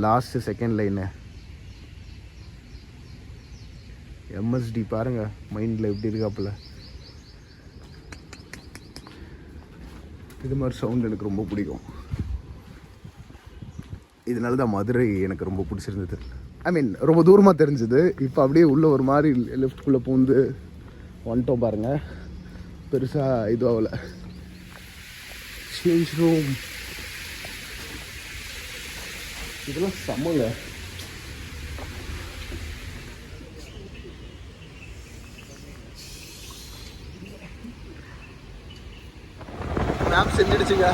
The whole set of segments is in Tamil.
லாஸ்ட்டு செகண்ட் லைனு எம்எஸ்டி பாருங்க மைண்டில் எப்படி இருக்காப்புல. இது மாதிரி சவுண்ட் எனக்கு ரொம்ப பிடிக்கும். இதனால தான் மதுரை எனக்கு ரொம்ப பிடிச்சிருந்தது. ஐ மீன் ரொம்ப தூரமாக தெரிஞ்சுது. இப்போ அப்படியே உள்ளே ஒரு மாதிரி லெஃப்ட்குள்ளே பூந்து வந்துட்டோம் பாருங்கள். பெருசாக இது ஆகலை. சேஞ்ச் ரூம் இதெல்லாம் செம்மங்க. மேப் செஞ்சிடுச்சுங்க.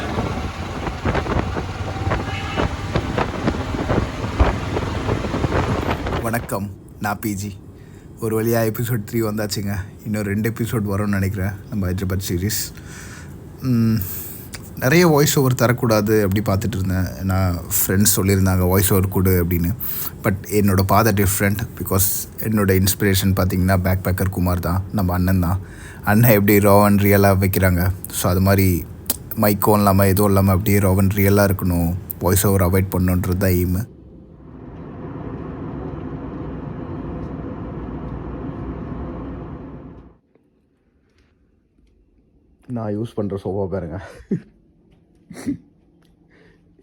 வணக்கம், நான் பிஜி. ஒரு வழியாக எபிசோட் 3 வந்தாச்சுங்க. இன்னும் 2 எபிசோட் வரும்னு நினைக்கிறேன் நம்ம ஹைதராபாத் சீரீஸ். நிறைய வாய்ஸ் ஓவர் தரக்கூடாது அப்படி பார்த்துட்டு இருந்தேன். நான் ஃப்ரெண்ட்ஸ் சொல்லியிருந்தாங்க வாய்ஸ் ஓவர் கொடு அப்படின்னு. பட் என்னோடய பாதை டிஃப்ரெண்ட். பிகாஸ் என்னோடய இன்ஸ்பிரேஷன் பார்த்திங்கன்னா பேக் பேக்கர் குமார் தான், நம்ம அண்ணன் தான். அண்ணன் எப்படி ரோவன் ரியலாக வைக்கிறாங்க, ஸோ அது மாதிரி மைக்கும் இல்லாமல் எதுவும் இல்லாமல் அப்படியே ரோவன் ரியலாக இருக்கணும், வாய்ஸ் ஓவர் அவாய்ட் பண்ணுன்றது தான் எய்மு. நான் யூஸ் பண்ணுற சோஃபா பாருங்க,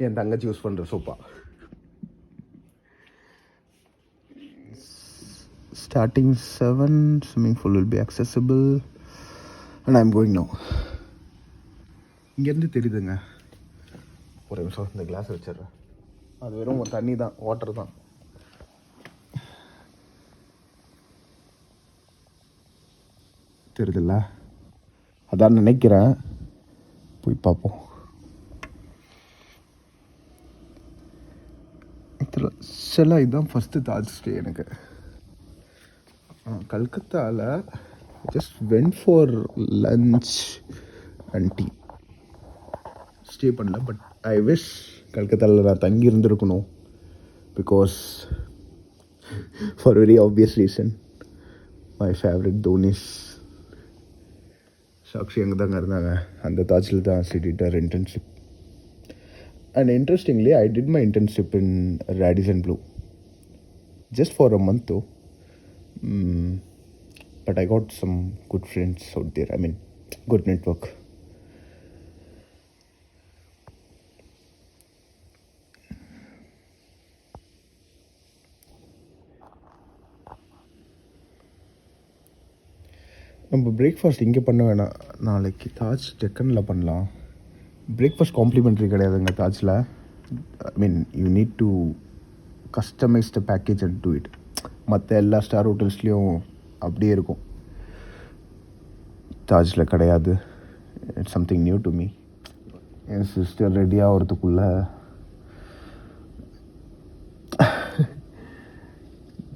என் தங்கச்சி யூஸ் பண்ணுற sofa. Starting 7 swimming pool will be accessible and I am going no. இங்கேருந்து தெரியுதுங்க. ஒரு நிமிஷம் இந்த கிளாஸ் வச்சிடுறேன். அது வெறும் ஒரு தண்ணி தான், வாட்டர் தான். தெரியுதுல்ல, அதான் நினைக்கிறேன். போய் பார்ப்போம். சில இதுதான் ஃபஸ்ட்டு தாஜ் ஸ்டே எனக்கு. கல்கத்தாவில் just went for lunch and tea. Stay பண்ணல. பட் ஐ விஷ் கல்கத்தாவில் நான் தங்கி இருந்திருக்கணும். Because for very obvious reason, my favourite Dhoni's Sakshi அங்கே தாங்க இருந்தாங்க. அந்த தாஜில் தான் சிட்டிட்டர் internship. And interestingly I did my internship in Radisson Blu just for a month though. But I got some good friends out there. I mean, good network. நம்ம பிரேக்ஃபாஸ்ட் இங்கே பண்ண வேணாம், நாளைக்கு தாஜ் டெக்கனில் பண்ணலாம். பிரேக்ஃபாஸ்ட் காம்ப்ளிமெண்ட்ரி கிடையாதுங்க தாஜில். I mean you need to customise the package and do it. மற்ற எல்லா ஸ்டார் ஹோட்டல்ஸ்லேயும் அப்படியே இருக்கும், தாஜில் கிடையாது. It's something new to me. என் சிஸ்டர் ரெடி ஆகிறதுக்குள்ள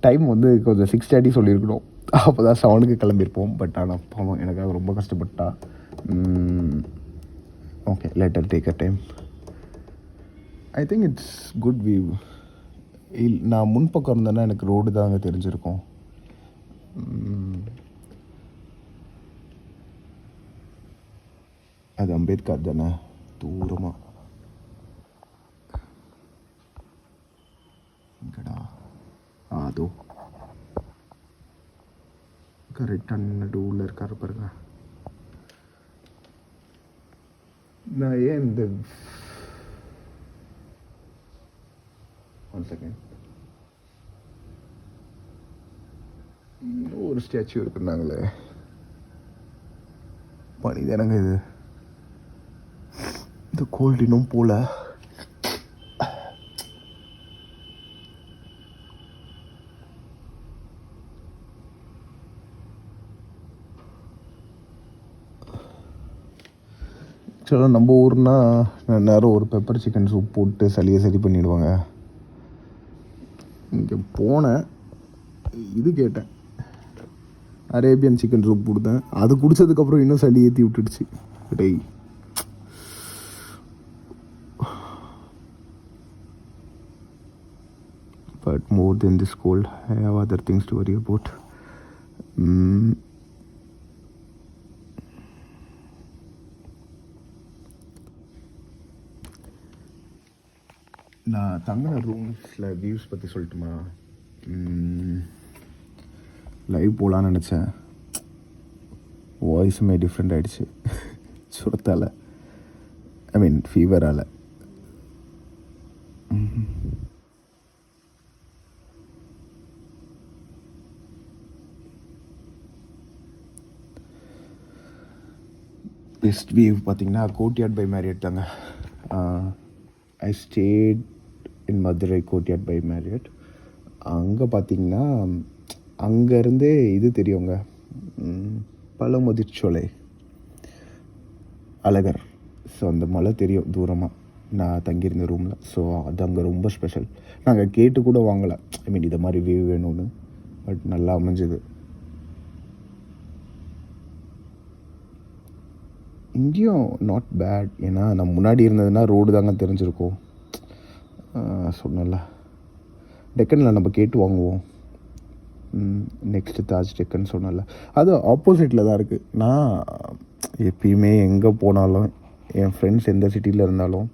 டைம் வந்து கொஞ்சம் 6:30 சொல்லியிருக்கணும். அப்போ தான் 7க்கு கிளம்பியிருப்போம். பட் ஆனால் பாவம் எனக்காக ரொம்ப கஷ்டப்பட்டா. Okay, let her take a time. I think it's good view. நான் முன்பக்கம் இருந்தேன்னா எனக்கு ரோடு தான் அங்கே தெரிஞ்சிருக்கும். அது அம்பேத்கர் தானே தூரமாக. எங்கடா அதோ கரெக்டான நடுவில் இருக்காரு பாருங்க. நான் ஏன் இந்த ஒன் செகண்ட் இன்னும் ஒரு ஸ்டாச்சு இருக்குன்னாங்களே, பனிதானங்க இது. இந்த கோல்டு இன்னும் போல. ஆக்சுவலாக நம்ம ஊர்னா நேரம் ஒரு பெப்பர் சிக்கன் சூப் போட்டு சளியை சரி பண்ணிவிடுவாங்க. இங்கே போனேன், இது கேட்டேன், அரேபியன் சிக்கன் சூப் கொடுத்தேன். அது குடித்ததுக்கப்புறம் இன்னும் சளி ஏற்றி விட்டுடுச்சு. டேய், but more than this cold I have other things to worry about. நான் தங்கின ரூம்ஸில் வியூஸ் பற்றி சொல்லட்டுமா? லைவ் போகலான்னு நினச்சேன். வாய்ஸுமே டிஃப்ரெண்ட் ஆகிடுச்சு சுரத்தால், ஐ மீன் ஃபீவரால். பெஸ்ட் வியூ பார்த்தீங்கன்னா கோர்ட்யார்ட் பை மேரியட் தாங்க. I stayed in Madurai Courtyard by Marriott. அங்கே பார்த்தீங்கன்னா அங்கேருந்தே இது தெரியுங்க, பழமுதிர்ச்சோலை, அழகர். ஸோ அந்த மலை தெரியும் தூரமாக நான் தங்கியிருந்த ரூமில். ஸோ அது அங்கே ரொம்ப ஸ்பெஷல். நாங்கள் கேட்டு கூட வாங்கலை, ஐ மீன் இதை மாதிரி வியூ வேணும்னு. பட் நல்லா அமைஞ்சுது. இங்கேயும் நாட் பேட். ஏன்னா நம்ம முன்னாடி இருந்ததுன்னா ரோடு தாங்க தெரிஞ்சிருக்கோம். சொன்னல டெக்கனில் நம்ம கேட்டு வாங்குவோம். நெக்ஸ்ட்டு தாஜ் டெக்கன் சொன்னல, அது ஆப்போசிட்டில் தான் இருக்குது. நான் எப்பயுமே எங்கே போனாலும் என் ஃப்ரெண்ட்ஸ் எந்த சிட்டியில் இருந்தாலும்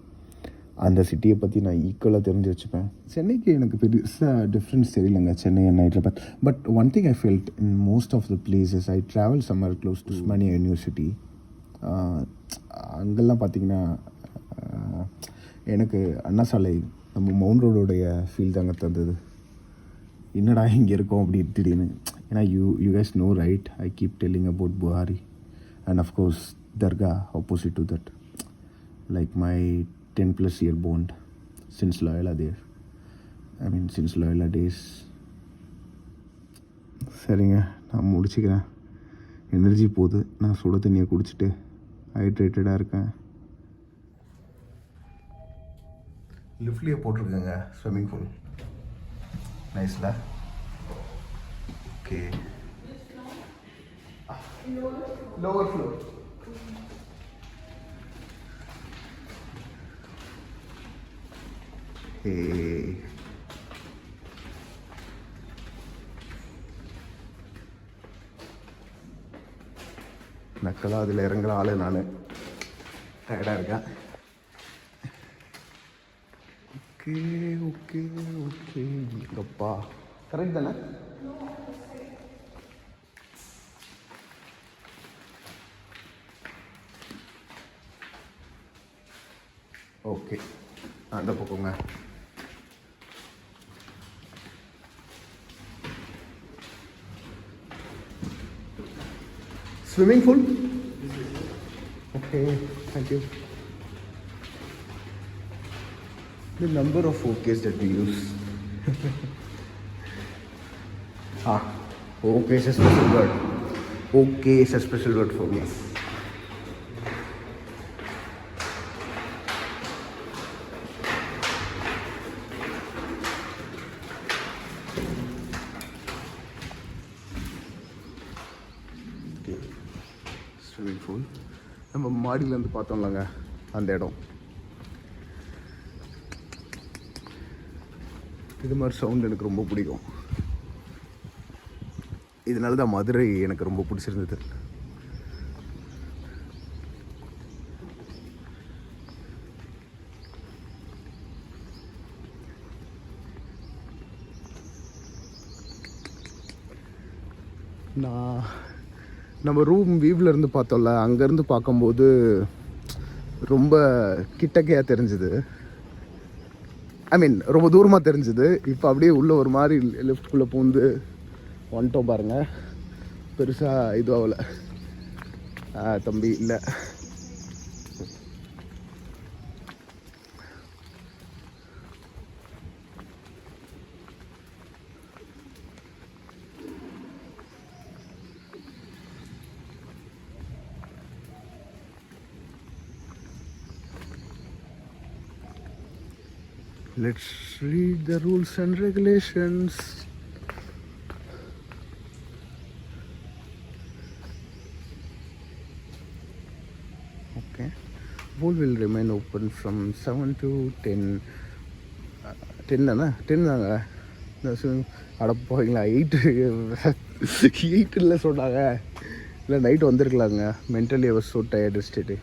அந்த சிட்டியை பற்றி நான் ஈக்குவலாக தெரிஞ்சு வச்சுப்பேன். சென்னைக்கு எனக்கு பெருசாக டிஃப்ரென்ஸ் தெரியலங்க, Chennai and Hyderabad. But one thing I felt in most of the places I travel summer close to Osmania university. அங்கெல்லாம் பார்த்திங்கன்னா எனக்கு அண்ணா சாலை, நம்ம மவுண்ட் ரோடோடைய ஃபீல் தாங்க தந்தது. என்னடா இங்கே இருக்கோம் அப்படி திடீர்னு. ஏன்னா you guys know right, I keep telling about Buhari and of course தர்கா opposite to that, like my 10+ year bond since Loyola there. I mean since Loyola days. சரிங்க, நான் முடிச்சுக்கிறேன். எனர்ஜி போகுது. நான் சுட தண்ணியை குடிச்சிட்டு ஹைட்ரேட்டடாக இருக்கேன். லிஃப்ட்லேயே போட்டிருக்கேங்க ஸ்விம்மிங் பூல். நைஸில். Okay, lower floor. நக்கலாக அதில் இறங்குற ஆள் நான். டயர்டாக இருக்கேன். Okay okay okay. எங்கப்பா கரெக்ட் தானே? ஓகே, அந்த பக்கங்க. Swimming pool? Okay, thank you. The number of OKs that we use. Okay is a special word. Okay is a special word for me. Swimming pool நம்ம மாடியிலேருந்து பார்த்தோம்லங்க அந்த இடம். இது மாதிரி சவுண்ட் எனக்கு ரொம்ப பிடிக்கும். இதனால தான் மதுரை எனக்கு ரொம்ப பிடிச்சிருந்தது. நம்ம ரூம் வியூவில் இருந்து பார்த்தோம்ல, அங்கேருந்து பார்க்கும்போது ரொம்ப கிட்டக்கையாக தெரிஞ்சுது. ஐ மீன் ரொம்ப தூரமாக தெரிஞ்சுது. இப்போ அப்படியே உள்ளே ஒரு மாதிரி லிஃப்ட்குள்ளே பூந்து வந்துட்டோம் பாருங்கள். பெருசாக இதுவாகல தம்பி இல்லை. Let's read the rules and regulations. Okay. Pool will remain open from 7 to 10. 10 தானே? 10 தாங்க. அடப்போங்களா, 8 இல்லை சொன்னாங்க. இல்லை நைட் வந்திருக்கலாங்க. Mentally I was so tired yesterday.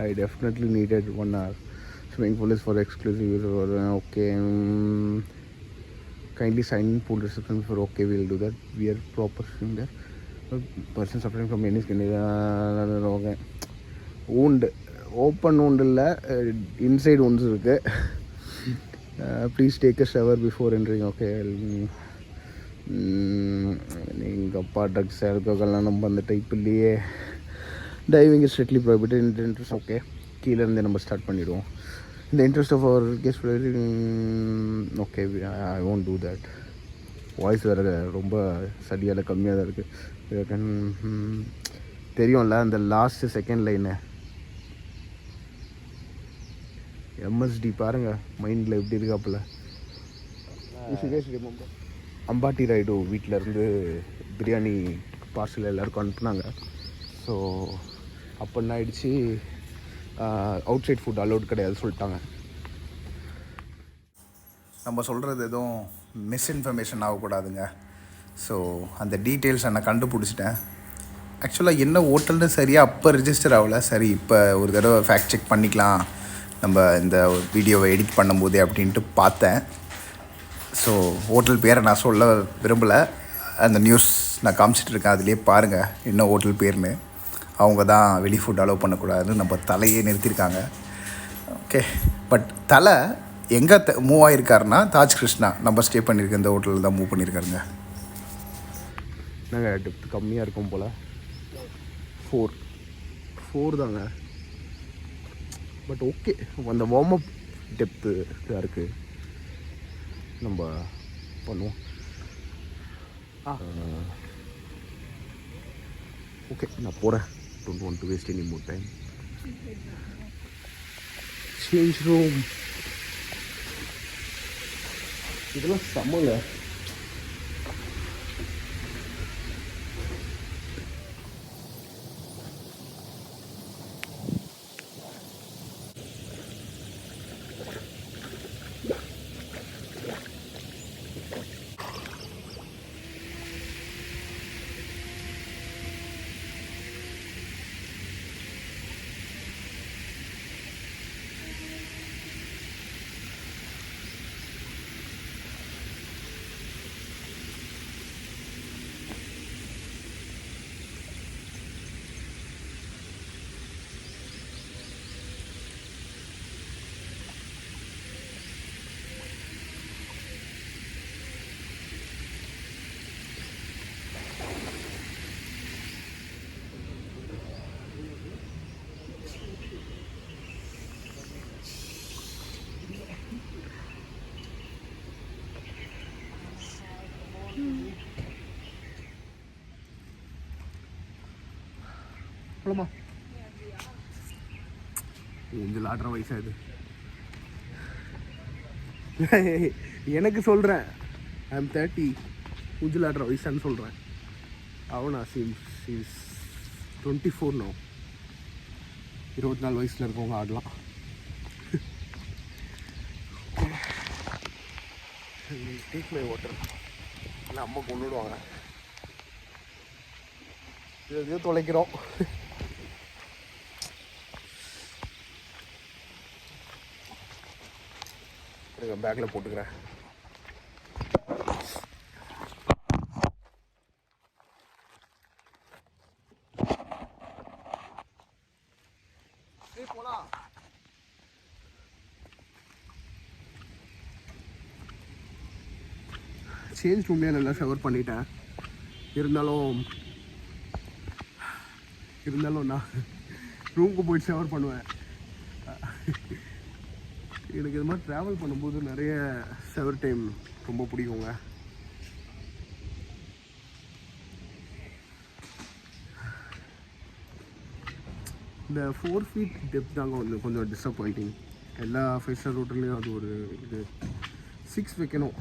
I definitely needed 1 hour. Swimming pool is for exclusive use. Okay. Kindly sign in pool reception for okay. We'll do that. We are proper swimming there. Person suffering from any skin. Okay. Wound. Open wound இல்லை, inside wounds இருக்கு. Please take a shower before entering. Okay. நீங்கள் அப்பா ட்ரக்ஸ் ஆல்கோஹால்லாம் நம்ம அந்த டைப் இல்லையே. Diving is strictly prohibited in interest. Okay, கீழேருந்து நம்ம ஸ்டார்ட் பண்ணிவிடுவோம். இந்த interest of our guest. Okay, I won't do that. Voice வேறு ரொம்ப சரியாக கம்மியாக தான் இருக்குது. தெரியும்ல அந்த லாஸ்ட்டு செகண்ட் லைனு எம்எஸ்டி பாருங்கள் மைண்டில் எப்படி இருக்காப்புல. அம்பாட்டி ரைடு வீட்டிலேருந்து பிரியாணி பார்சல் எல்லாருக்கும் அனுப்புனாங்க. ஸோ அப்போ என்ன ஆயிடுச்சு, அவுட் சைட் ஃபுட் அலோட் கிடையாது சொல்லிட்டாங்க. நம்ம சொல்கிறது எதுவும் மிஸ்இன்ஃபர்மேஷன் ஆகக்கூடாதுங்க. ஸோ அந்த டீட்டெயில்ஸை நான் கண்டுபிடிச்சிட்டேன். ஆக்சுவலாக என்ன ஹோட்டல்னு சரியாக அப்போ ரிஜிஸ்டர் ஆகலை. சரி, இப்போ ஒரு தடவை ஃபேக்ட் செக் பண்ணிக்கலாம் நம்ம இந்த வீடியோவை எடிட் பண்ணும்போதே அப்படின்ட்டு பார்த்தேன். ஸோ ஹோட்டல் பேரை நான் சொல்ல விரும்பலை. அந்த நியூஸ் நான் காமிச்சிட்ருக்கேன், அதுலேயே பாருங்கள் என்ன ஹோட்டல் பேர்னு. அவங்க தான் வெளி ஃபுட் அலோவ் பண்ணக்கூடாதுன்னு நம்ம தலையே நிறுத்தியிருக்காங்க. ஓகே, பட் தலை எங்கே மூவ் ஆகிருக்காருன்னா தாஜ் கிருஷ்ணா நம்ம ஸ்டே பண்ணியிருக்க இந்த ஹோட்டலில் தான் மூவ் பண்ணியிருக்காருங்க. நாங்கள் டெப்த் கம்மியாக இருக்கும் போல். 4 தாங்க. பட் ஓகே, அந்த வார்ம் அப் டெப்த்து இதாக இருக்குது, நம்ம பண்ணுவோம். ஓகே, நான் போகிறேன். Don't want to waste any more time. Change room இதெல்லாம் செம்மங்க. போலாமா? ஊஞ்சல் ஆடுற வயசாது எனக்கு. சொல்கிறேன் ஐம் 30, ஊஞ்சல் ஆடுற வயசான்னு சொல்கிறேன். அவனா சீஸ் 24 நோ. 24 வயசில் இருக்கவங்க ஆடலாம். Take my water. ஆனால் அம்மா கொண்டுடுவாங்க. இது தொலைக்கிறோம். பேக்கில் போட்டுக்கிறேன். போலாம். சேஞ்ச் ரூம்லேயே நல்லா ஷவர் பண்ணிட்டேன். இருந்தாலும் நான் ரூமுக்கு போயிட்டு ஷவர் பண்ணுவேன். எனக்கு இது மாதிரி ட்ராவல் பண்ணும்போது நிறைய ஷவர் டைம் ரொம்ப பிடிக்குங்க. இந்த 4 feet டெப்த் தாங்க வந்து கொஞ்சம் டிஸப்பாயிண்டிங். எல்லா 5-star ஹோட்டல்லையும் அது ஒரு இது 6 வைக்கணும்.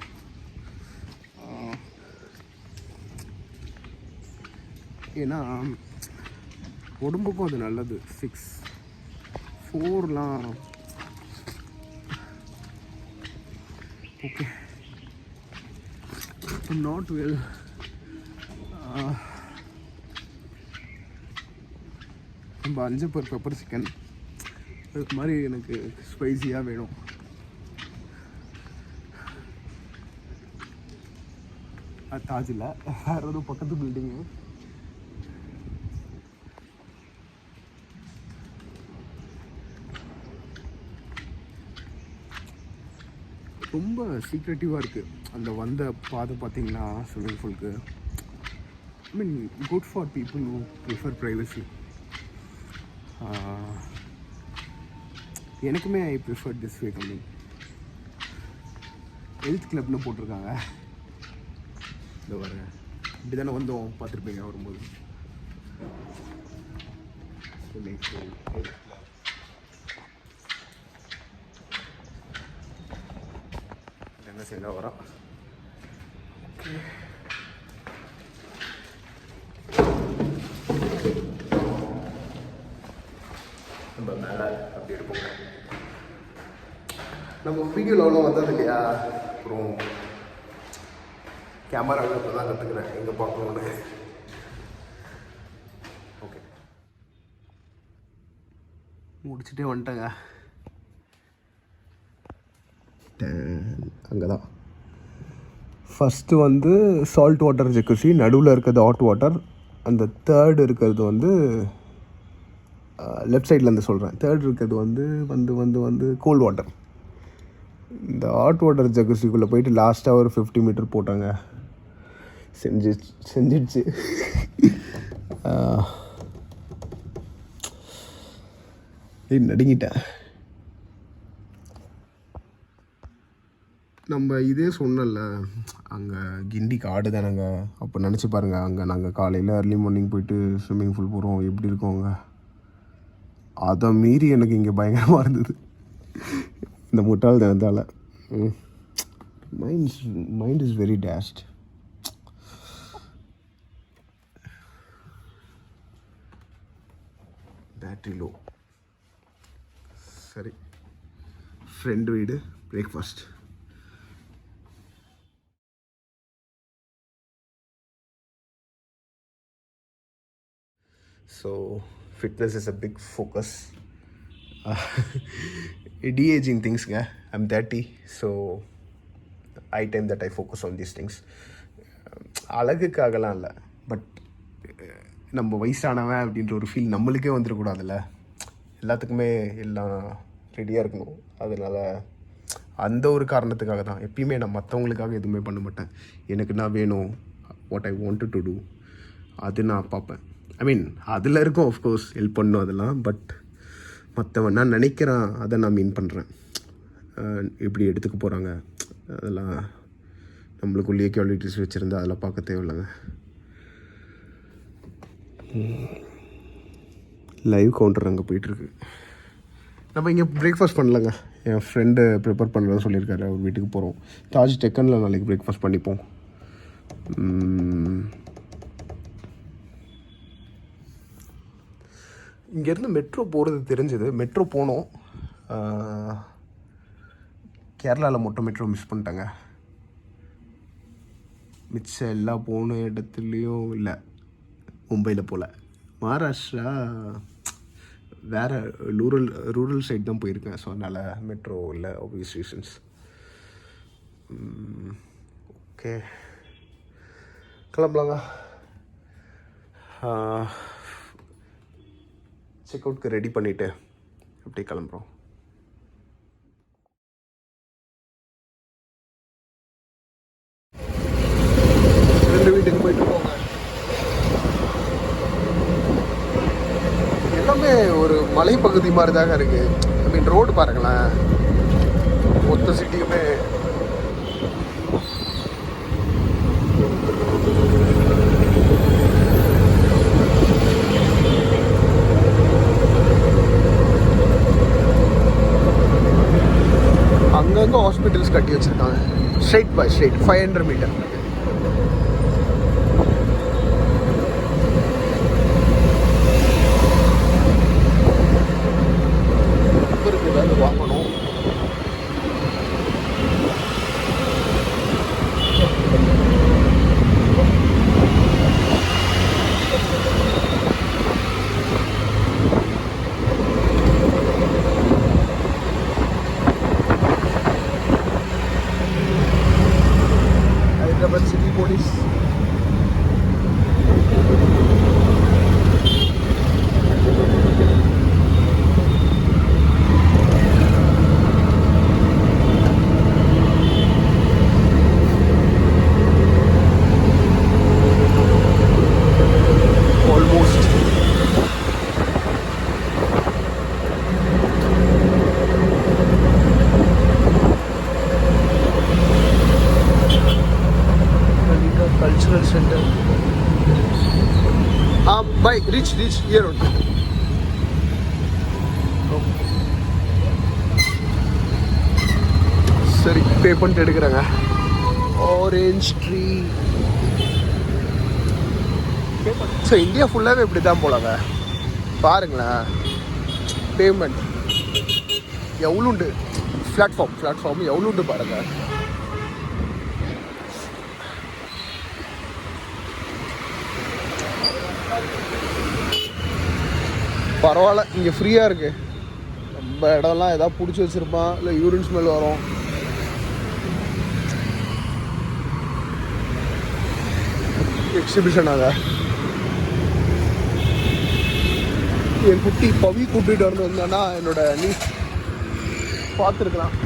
ஏன்னா உடம்புக்கும் அது நல்லது. 6, 4லாம் ஓகே. Not well. நம்ம 5 பெப்பர் சிக்கன் அதுக்கு மாதிரி எனக்கு ஸ்பைசியாக வேணும். அது தாஜ் இல்லை, வேறு ஒரு பக்கத்து பில்டிங்கு. ரொம்ப சீக்ரெட்டிவாக இருக்குது அந்த வந்த பாதை பார்த்தீங்கன்னா ஸ்விம்மிங் பூலுக்கு. I mean good for people who prefer privacy. எனக்குமே I prefer this way coming. Health கிளப்னு போட்டிருக்காங்க. இந்த வர இப்படி தானே வந்தோம், பார்த்துருப்பீங்க வரும்போது. என்ன செய்ய வரோம். ஓகே, நம்ம மேலே அப்படி இருப்போம். நம்ம வீடியோவில் அவ்வளோ வந்தது இல்லையா, அப்புறம் கேமராவில் இப்போ தான் கற்றுக்குறேன் எங்கே பார்க்கணுன்னு. ஓகே, முடிச்சுட்டே வந்துட்டேங்க. அங்கே தான் ஃபஸ்ட்டு வந்து சால்ட் வாட்டர் ஜக்குசி, நடுவில் இருக்கிறது ஹாட் வாட்டர். அந்த தேர்டு இருக்கிறது வந்து லெஃப்ட் சைட்லேருந்து சொல்கிறேன். தேர்ட் இருக்கிறது வந்து வந்து வந்து வந்து கோல்ட் வாட்டர். இந்த ஹாட் வாட்டர் ஜக்குசிக்குள்ளே போயிட்டு லாஸ்ட்டாக ஒரு 50 மீட்டர் போட்டாங்க. செஞ்சிடுச்சு. நடுங்கிட்டேன். நம்ம இதே சொன்னல, அங்கே கிண்டி காடு தானேங்க. அப்போ நினச்சி பாருங்கள், அங்கே நாங்கள் காலையில் அர்லி மார்னிங் போயிட்டு ஸ்விம்மிங் பூல் போகிறோம், எப்படி இருக்கோங்க. அதை மீறி எனக்கு இங்கே பயங்கரமாக இருந்தது இந்த முட்டாள் தினத்தால். Mind is very dashed. Battery low. சரி, ஃப்ரெண்டு வீடு, breakfast. So fitness is a big focus. De-aging things, I'm 30, so I time that I focus on these things. அழகுக்காகலாம் இல்லை, பட் நம்ம வயசானவன் அப்படின்ற ஒரு ஃபீல் நம்மளுக்கே வந்துடக்கூடாதுல்ல. எல்லாத்துக்குமே எல்லாம் ரெடியாக இருக்கணும். அதனால் அந்த ஒரு காரணத்துக்காக தான் எப்பயுமே நான் மற்றவங்களுக்காக எதுவுமே பண்ண மாட்டேன். எனக்கு நான் வேணும், what I want to do, அது நான் பார்ப்பேன். ஐ மீன் அதில் இருக்கும், ஆஃப்கோர்ஸ் ஹெல்ப் பண்ணும் அதெல்லாம். பட் மற்றவன் நான் நினைக்கிறான், அதை நான் மீன் பண்ணுறேன். எப்படி எடுத்துக்க போகிறாங்க அதெல்லாம் நம்மளுக்குள்ளேயே குவாலிட்டிஸ் வச்சுருந்தா அதெல்லாம் பார்க்க தேவையில்லைங்க. லைவ் கவுண்டர் அங்கே போயிட்டுருக்கு. நம்ம இங்கே பிரேக்ஃபாஸ்ட் பண்ணலங்க. என் ஃப்ரெண்டு ப்ரிப்பேர் பண்ணுறேன்னு சொல்லியிருக்காரு, அவர் வீட்டுக்கு போகிறோம். தாஜ் டெக்கனில் நாளைக்கு பிரேக்ஃபாஸ்ட் பண்ணிப்போம். இங்கேருந்து மெட்ரோ போகிறது தெரிஞ்சது. மெட்ரோ போனோம். கேரளாவில் மட்டும் மெட்ரோ மிஸ் பண்ணிட்டேங்க. மிச்சம் எல்லா போன இடத்துலையும் இல்லை. மும்பையில் போல், மகாராஷ்டிரா வேறு ரூரல் சைட் தான் போயிருக்கேன். ஸோ அதனால் மெட்ரோ இல்லை, ஆப்வியஸ் ரீசன்ஸ். ஓகே, கிளம்பலாங்க. செக் அவுட்க்கு ரெடி பண்ணிவிட்டு அப்படியே கிளம்புறோம். ரெண்டு வீட்டுக்கு போயிட்டு போங்க. எல்லாமே ஒரு மலைப்பகுதி மாதிரி தாங்க இருக்குது. ஐ மீன் ரோடு பாருங்களேன், மொத்த சிட்டியுமே. அங்கங்கே ஹாஸ்பிட்டல்ஸ் கட்டி வச்சுருக்காங்க. Straight by straight 500 metre. நம்பருக்கு ஏதாவது வாங்கணும். 7 city police. Cultural center. Bike, reach here only. சரி பே பண்ணிட்டு எடுக்கிறாங்க. Orange tree. ஸோ இந்தியா ஃபுல்லாகவே இப்படி தான் போலாங்க. பாருங்களேன் பேமெண்ட் எவ்வளோ உண்டு. பிளாட்ஃபார்ம் எவ்வளோ உண்டு பாருங்கள். பரவாயில்ல, இங்கே ஃப்ரீயாக இருக்குது. நம்ம இடம்லாம் எதாவது பிடிச்சி வச்சுருப்பான், இல்லை யூரின் ஸ்மெல் வரும். எக்ஸிபிஷனாக என் குட்டி பவி கூட்டிகிட்டு வந்து வந்தேன்னா என்னோட நீ பார்த்துருக்கலாம்.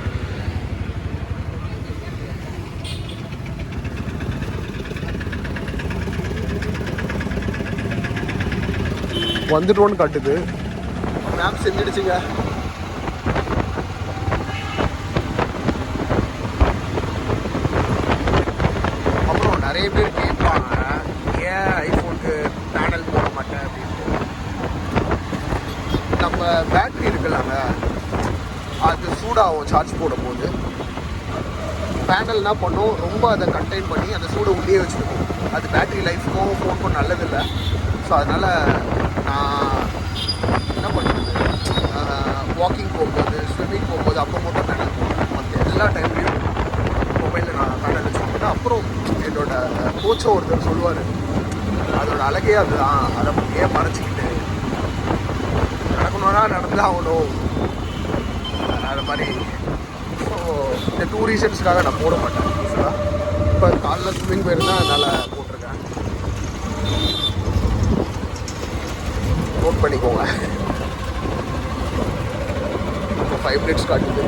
வந்துட்டோன்னு காட்டுது. மேப் செஞ்சிடுச்சுங்க. அப்புறம் நிறைய பேர் கேட்பாங்க, ஏன் ஐஃபோனுக்கு பேனல் போட மாட்டேன் அப்படின்னு. நம்ம பேட்ரி இருக்குல்லாங்க, அது சூடாகும் சார்ஜ் போடும்போது. பேனல் என்ன பண்ணும், ரொம்ப அதை கண்டெயின் பண்ணி அந்த சூடை உள்ளே வச்சுருக்கோம். அது பேட்ரி லைஃப்க்கும் ஃபோனுக்கும் நல்லதில்லை. ஸோ அதனால் நான் என்ன பண்ணுறது, வாக்கிங் போகும்போது, ஸ்விம்மிங் போகும்போது அப்போ மட்டும் பேனல் போடுவேன். மற்ற எல்லா டைம்லேயும் மொபைலில் நான் பேனல் வச்சுருக்கேன். அப்புறம் என்னோட கோச்சை ஒருத்தர் சொல்லுவார், அதோட அழகே அதுதான், அதை ஏன் மறைச்சிக்கிட்டு நடக்கணும்னா நடந்து ஆகணும் அது மாதிரி. ஸோ இந்த 2 ரீசன்ஸ்க்காக நான் போட மாட்டேன். இப்போ காலைல ஸ்விம்மிங் போயிருந்தேன், அதனால் போட்டிருக்கேன். நோட் பண்ணிக்கோங்க. 5 minutes காட்டுது.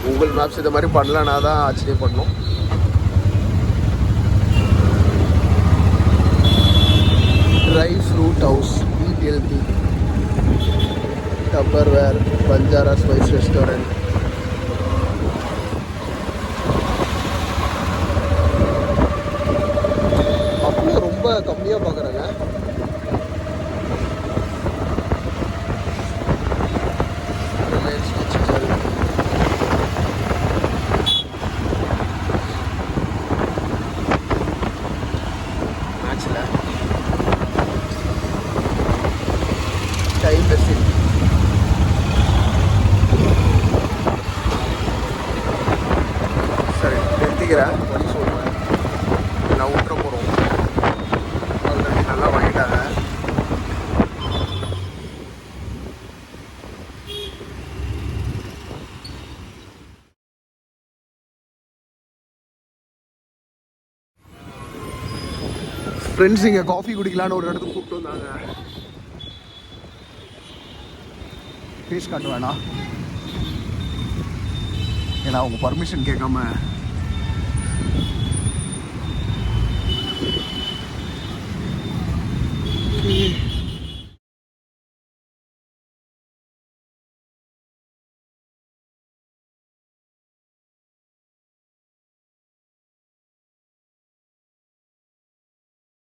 கூகுள் மேப்ஸ் இந்த மாதிரி பண்ணலன்னா தான் ஆச்சரியப்படணும். Dry fruit house, ETLP, Tupperware, Banjara spice restaurant. அப்படியே ரொம்ப கம்மியாக பார்க்குறாங்க. மேட்ச்சில் டைம் வெஸ்டிங். சரி நிறுத்திக்கிறேன், வழி சொல்லுவேன். நான் விட்டுற போகிறோம். ஆல்ரெடி நல்லா வாங்கிட்டாங்க. ஃப்ரெண்ட்ஸ் இங்கே காஃபி குடிக்கலான்னு ஒரு இடத்துக்கு கூப்பிட்டு வந்தாங்க. ஃபேஸ் காட்டு வேணாம், ஏன்னா அவங்க பர்மிஷன் கேட்காம